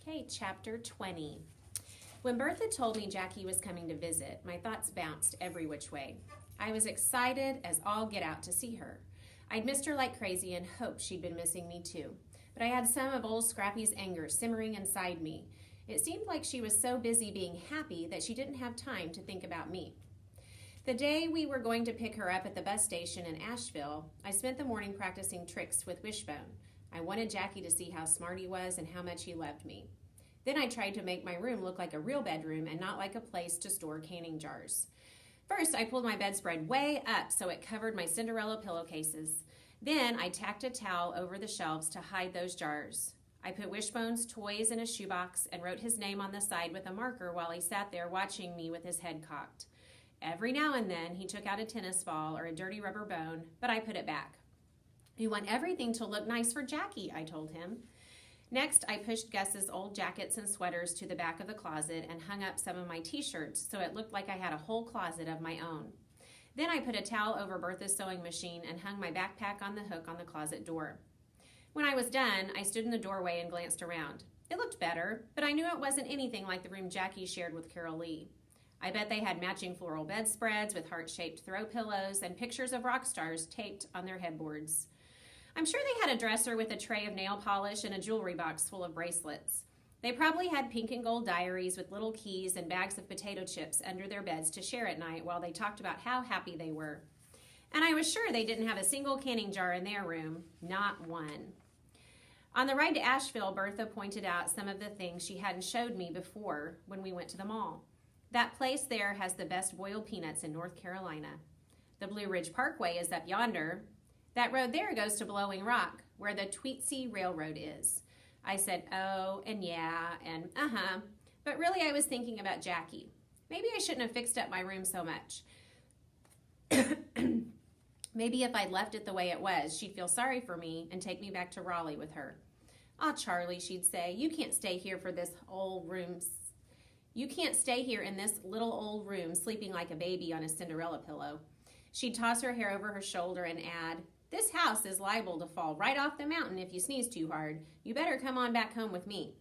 Okay, chapter 20. When Bertha told me Jackie was coming to visit, my thoughts bounced every which way. I was excited as all get out to see her. I'd missed her like crazy and hoped she'd been missing me too. But I had some of old Scrappy's anger simmering inside me. It seemed like she was so busy being happy that she didn't have time to think about me. The day we were going to pick her up at the bus station in Asheville, I spent the morning practicing tricks with Wishbone. I wanted Jackie to see how smart he was and how much he loved me. Then I tried to make my room look like a real bedroom and not like a place to store canning jars. First, I pulled my bedspread way up so it covered my Cinderella pillowcases. Then I tacked a towel over the shelves to hide those jars. I put Wishbone's toys in a shoebox and wrote his name on the side with a marker while he sat there watching me with his head cocked. Every now and then, he took out a tennis ball or a dirty rubber bone, but I put it back. You want everything to look nice for Jackie, I told him. Next, I pushed Gus's old jackets and sweaters to the back of the closet and hung up some of my t-shirts so it looked like I had a whole closet of my own. Then I put a towel over Bertha's sewing machine and hung my backpack on the hook on the closet door. When I was done, I stood in the doorway and glanced around. It looked better, but I knew it wasn't anything like the room Jackie shared with Carol Lee. I bet they had matching floral bedspreads with heart-shaped throw pillows and pictures of rock stars taped on their headboards. I'm sure they had a dresser with a tray of nail polish and a jewelry box full of bracelets. They probably had pink and gold diaries with little keys and bags of potato chips under their beds to share at night while they talked about how happy they were. And I was sure they didn't have a single canning jar in their room, not one. On the ride to Asheville, Bertha pointed out some of the things she hadn't showed me before when we went to the mall. That place there has the best boiled peanuts in North Carolina. The Blue Ridge Parkway is up yonder. That road there goes to Blowing Rock, where the Tweetsee Railroad is. I said, oh, and yeah, and uh-huh. But really I was thinking about Jackie. Maybe I shouldn't have fixed up my room so much. Maybe if I'd left it the way it was, she'd feel sorry for me and take me back to Raleigh with her. "Ah, Charlie," she'd say, "you can't stay here for this old room. You can't stay here in this little old room sleeping like a baby on a Cinderella pillow." She'd toss her hair over her shoulder and add, "This house is liable to fall right off the mountain if you sneeze too hard. You better come on back home with me."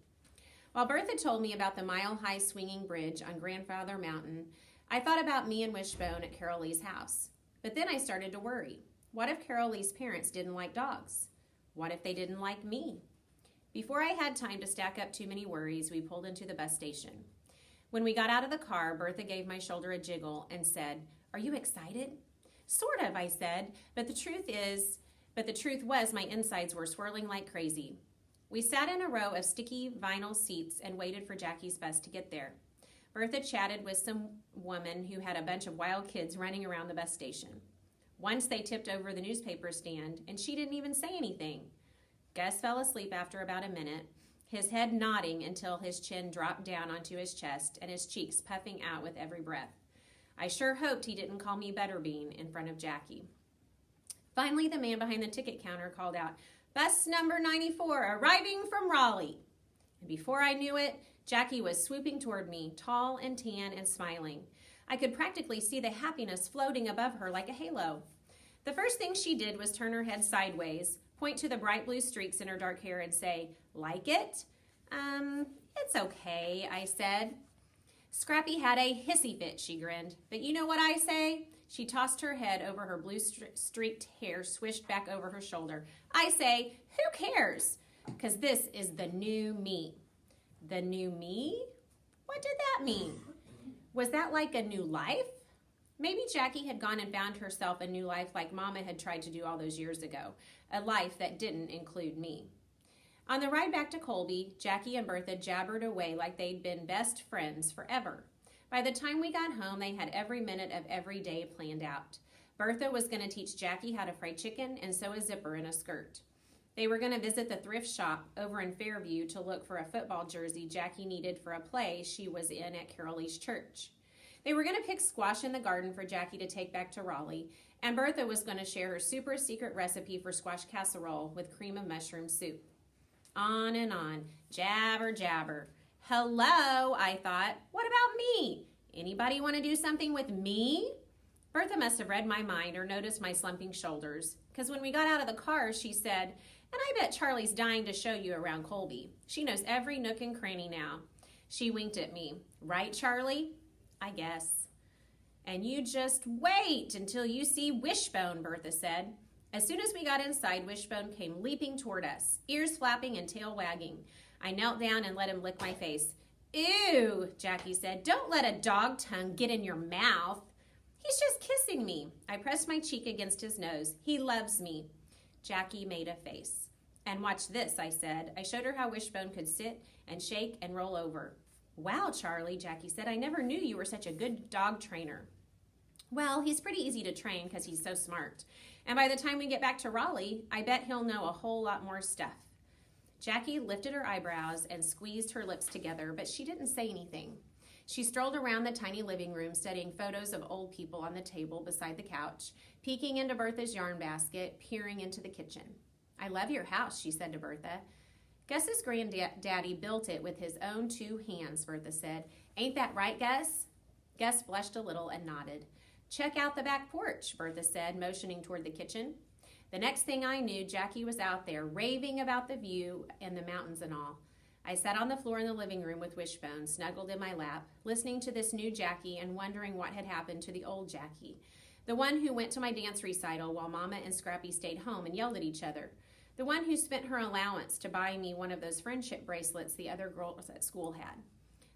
While Bertha told me about the mile-high swinging bridge on Grandfather Mountain, I thought about me and Wishbone at Carol Lee's house. But then I started to worry. What if Carol Lee's parents didn't like dogs? What if they didn't like me? Before I had time to stack up too many worries, we pulled into the bus station. When we got out of the car, Bertha gave my shoulder a jiggle and said, "Are you excited?" "Sort of," I said, but the truth was my insides were swirling like crazy. We sat in a row of sticky vinyl seats and waited for Jackie's bus to get there. Bertha chatted with some woman who had a bunch of wild kids running around the bus station. Once they tipped over the newspaper stand, and she didn't even say anything. Gus fell asleep after about a minute, his head nodding until his chin dropped down onto his chest and his cheeks puffing out with every breath. I sure hoped he didn't call me Butterbean in front of Jackie. Finally, the man behind the ticket counter called out, "Bus number 94, arriving from Raleigh." And before I knew it, Jackie was swooping toward me, tall and tan and smiling. I could practically see the happiness floating above her like a halo. The first thing she did was turn her head sideways, point to the bright blue streaks in her dark hair and say, "Like it?" It's okay," I said. Scrappy had a hissy fit, she grinned. "But you know what I say?" She tossed her head over her blue streaked hair swished back over her shoulder. "I say, who cares? Because this is the new me." The new me? What did that mean? Was that like a new life? Maybe Jackie had gone and found herself a new life like Mama had tried to do all those years ago, a life that didn't include me. On the ride back to Colby, Jackie and Bertha jabbered away like they'd been best friends forever. By the time we got home, they had every minute of every day planned out. Bertha was going to teach Jackie how to fry chicken and sew a zipper in a skirt. They were going to visit the thrift shop over in Fairview to look for a football jersey Jackie needed for a play she was in at Carol Lee's church. They were going to pick squash in the garden for Jackie to take back to Raleigh, and Bertha was going to share her super secret recipe for squash casserole with cream of mushroom soup. On and on, jabber, jabber. Hello, I thought. What about me? Anybody want to do something with me? Bertha must have read my mind or noticed my slumping shoulders, because when we got out of the car, she said, And I bet Charlie's dying to show you around Colby. She knows every nook and cranny now. She winked at me. Right, Charlie? I guess. And you just wait until you see Wishbone, Bertha said. As soon as we got inside, Wishbone came leaping toward us, ears flapping and tail wagging. I knelt down and let him lick my face. Ew, Jackie said. Don't let a dog tongue get in your mouth. He's just kissing me. I pressed my cheek against his nose. He loves me. Jackie made a face. And watch this, I said. I showed her how Wishbone could sit and shake and roll over. Wow, Charlie, Jackie said. I never knew you were such a good dog trainer. Well, he's pretty easy to train because he's so smart. And by the time we get back to Raleigh, I bet he'll know a whole lot more stuff. Jackie lifted her eyebrows and squeezed her lips together, but she didn't say anything. She strolled around the tiny living room, studying photos of old people on the table beside the couch, peeking into Bertha's yarn basket, peering into the kitchen. I love your house, she said to Bertha. Gus's granddaddy built it with his own 2 hands, Bertha said. Ain't that right, Gus? Gus blushed a little and nodded. Check out the back porch, Bertha said, motioning toward the kitchen. The next thing I knew, Jackie was out there, raving about the view and the mountains and all. I sat on the floor in the living room with Wishbone, snuggled in my lap, listening to this new Jackie and wondering what had happened to the old Jackie, the one who went to my dance recital while Mama and Scrappy stayed home and yelled at each other, the one who spent her allowance to buy me one of those friendship bracelets the other girls at school had.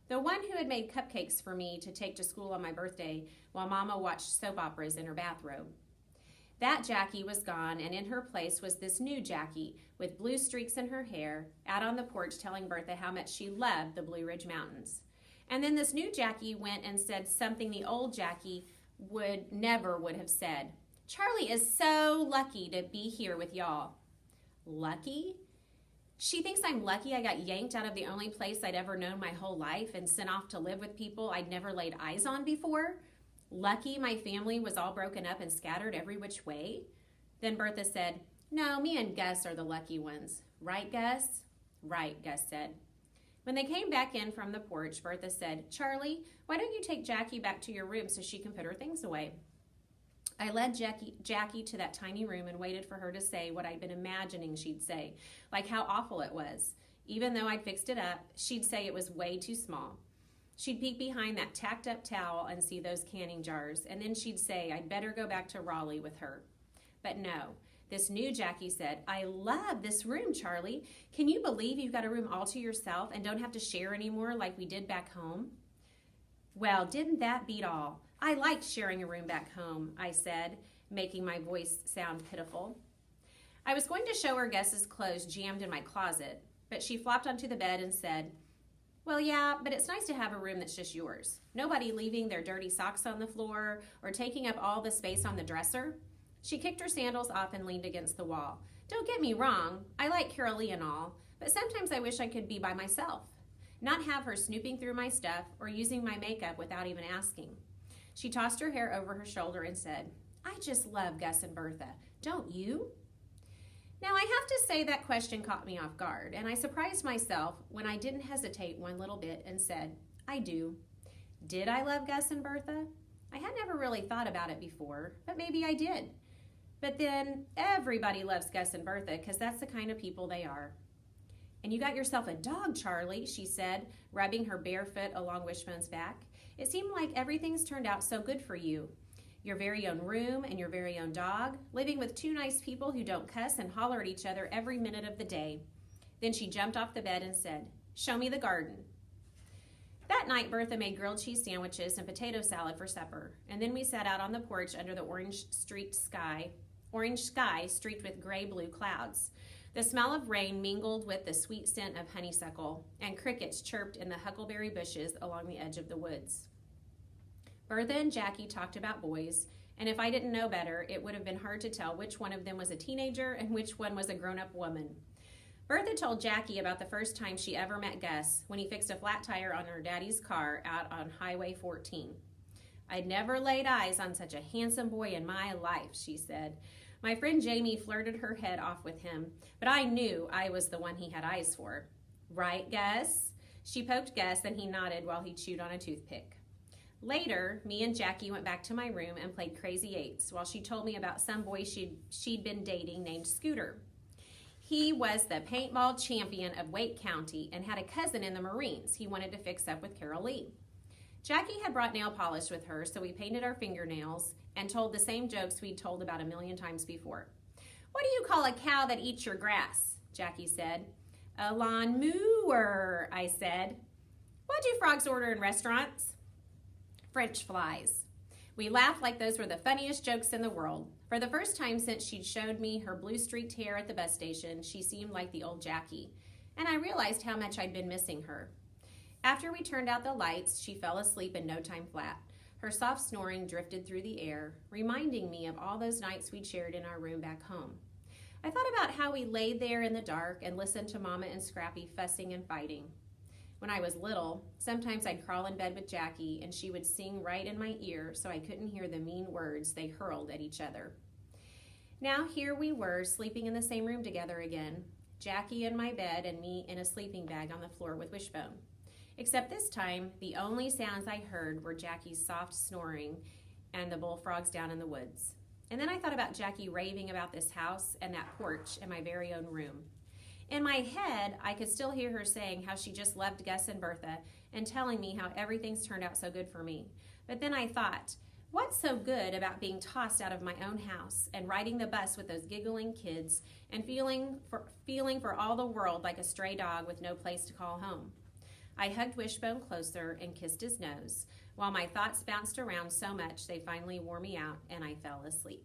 The one who had made cupcakes for me to take to school on my birthday while Mama watched soap operas in her bathrobe. That Jackie was gone, and in her place was this new Jackie with blue streaks in her hair, out on the porch telling Bertha how much she loved the Blue Ridge Mountains. And then this new Jackie went and said something the old Jackie never would have said. Charlie is so lucky to be here with y'all. Lucky? She thinks I'm lucky I got yanked out of the only place I'd ever known my whole life and sent off to live with people I'd never laid eyes on before. Lucky my family was all broken up and scattered every which way. Then Bertha said, no, me and Gus are the lucky ones. Right, Gus? Right, Gus said. When they came back in from the porch, Bertha said, Charlie, why don't you take Jackie back to your room so she can put her things away? I led Jackie to that tiny room and waited for her to say what I'd been imagining she'd say, like how awful it was. Even though I'd fixed it up, she'd say it was way too small. She'd peek behind that tacked up towel and see those canning jars, and then she'd say I'd better go back to Raleigh with her. But no, this new Jackie said, I love this room, Charlie. Can you believe you've got a room all to yourself and don't have to share anymore like we did back home? Well, didn't that beat all? I liked sharing a room back home, I said, making my voice sound pitiful. I was going to show her Gus's clothes jammed in my closet, but she flopped onto the bed and said, well, yeah, but it's nice to have a room that's just yours. Nobody leaving their dirty socks on the floor or taking up all the space on the dresser. She kicked her sandals off and leaned against the wall. Don't get me wrong, I like Carol Lee and all, but sometimes I wish I could be by myself, not have her snooping through my stuff or using my makeup without even asking. She tossed her hair over her shoulder and said, I just love Gus and Bertha. Don't you? Now, I have to say that question caught me off guard, and I surprised myself when I didn't hesitate one little bit and said, I do. Did I love Gus and Bertha? I had never really thought about it before, but maybe I did. But then everybody loves Gus and Bertha because that's the kind of people they are. And you got yourself a dog, Charlie, she said, rubbing her bare foot along Wishbone's back. It seemed like everything's turned out so good for you. Your very own room and your very own dog, living with 2 nice people who don't cuss and holler at each other every minute of the day. Then she jumped off the bed and said, show me the garden. That night, Bertha made grilled cheese sandwiches and potato salad for supper, and then we sat out on the porch under the orange sky streaked with gray-blue clouds. The smell of rain mingled with the sweet scent of honeysuckle, and crickets chirped in the huckleberry bushes along the edge of the woods. Bertha and Jackie talked about boys, and if I didn't know better, it would have been hard to tell which one of them was a teenager and which one was a grown-up woman. Bertha told Jackie about the first time she ever met Gus when he fixed a flat tire on her daddy's car out on Highway 14. I'd never laid eyes on such a handsome boy in my life, she said. My friend Jamie flirted her head off with him, but I knew I was the one he had eyes for. Right, Gus? She poked Gus and he nodded while he chewed on a toothpick. Later, me and Jackie went back to my room and played Crazy Eights while she told me about some boy she'd been dating named Scooter. He was the paintball champion of Wake County and had a cousin in the Marines he wanted to fix up with Carol Lee. Jackie had brought nail polish with her, so we painted our fingernails and told the same jokes we'd told about 1,000,000 times before. "What do you call a cow that eats your grass?" Jackie said. "A lawn mower," I said. "What do frogs order in restaurants?" "French flies." We laughed like those were the funniest jokes in the world. For the first time since she'd showed me her blue-streaked hair at the bus station, she seemed like the old Jackie, and I realized how much I'd been missing her. After we turned out the lights, she fell asleep in no time flat. Her soft snoring drifted through the air, reminding me of all those nights we'd shared in our room back home. I thought about how we laid there in the dark and listened to Mama and Scrappy fussing and fighting. When I was little, sometimes I'd crawl in bed with Jackie and she would sing right in my ear so I couldn't hear the mean words they hurled at each other. Now here we were, sleeping in the same room together again, Jackie in my bed and me in a sleeping bag on the floor with Wishbone. Except this time, the only sounds I heard were Jackie's soft snoring and the bullfrogs down in the woods. And then I thought about Jackie raving about this house and that porch in my very own room. In my head, I could still hear her saying how she just loved Gus and Bertha and telling me how everything's turned out so good for me. But then I thought, what's so good about being tossed out of my own house and riding the bus with those giggling kids and feeling for all the world like a stray dog with no place to call home? I hugged Wishbone closer and kissed his nose, while my thoughts bounced around so much they finally wore me out and I fell asleep.